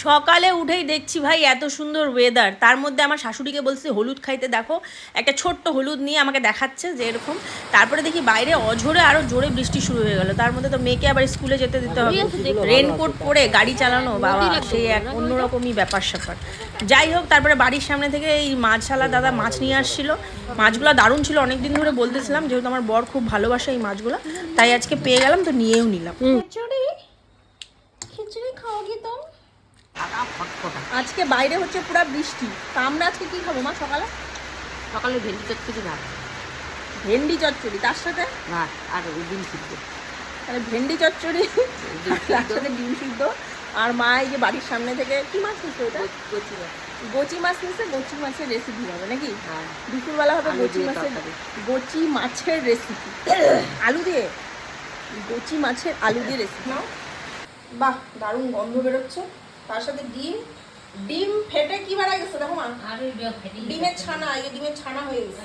সকালে উঠেই দেখছি ভাই এত সুন্দর ওয়েদার, তার মধ্যে আমার শাশুড়িকে বলছি হলুদ খাইতে, দেখো একটা ছোট্ট হলুদ নিয়ে আমাকে দেখাচ্ছে যে এরকম। তারপরে দেখি বাইরে অঝোরে আরও জোরে বৃষ্টি শুরু হয়ে গেল, তার মধ্যে তো মেয়েকে আবার স্কুলে যেতে দিতে হবে, রেনকোট পরে গাড়ি চালানো বাবা সেই এক অন্যরকমই ব্যাপার স্যাপার। যাই হোক, তারপরে বাড়ির সামনে থেকে এই মাছওয়ালা দাদা মাছ নিয়ে আসছিল, মাছগুলো দারুণ ছিল, অনেকদিন ধরে বলতেছিলাম, যেহেতু আমার বর খুব ভালোবাসে এই মাছগুলো, তাই আজকে পেয়ে গেলাম, তো নিয়েও নিলাম। খিচুড়ি খিচুড়ি খাও কি তো? আজকে বাইরে হচ্ছে পুরো বৃষ্টি, তা আমরা আজকে কি খাবো মা? সকালে সকালে ভেন্ডি চচ্চড়ি ভাত, ভেন্ডি চচ্চড়ি, তার সাথে ভাত আর ডিম সিদ্ধ। তাহলে ভেন্ডি চচ্চড়ি তার সাথে ডিম সিদ্ধ। আর মা এই যে বাড়ির সামনে থেকে কি মাছ নিচ্ছে ওটা? গচি মাছ নিচ্ছে, গচি মাছের রেসিপি হবে নাকি? দুপুরবেলা হবে গচি মাছের রেসিপি, আলু দিয়ে, গচি মাছের আলু দিয়ে রেসিপি। বাহ, দারুণ গন্ধ বেরোচ্ছে, তার সাথে ডিম, ডিম ফেটে কি বেড়া গেছে দেখো মা, ডিমের ছানা, এই ডিমের ছানা হয়ে গেছে।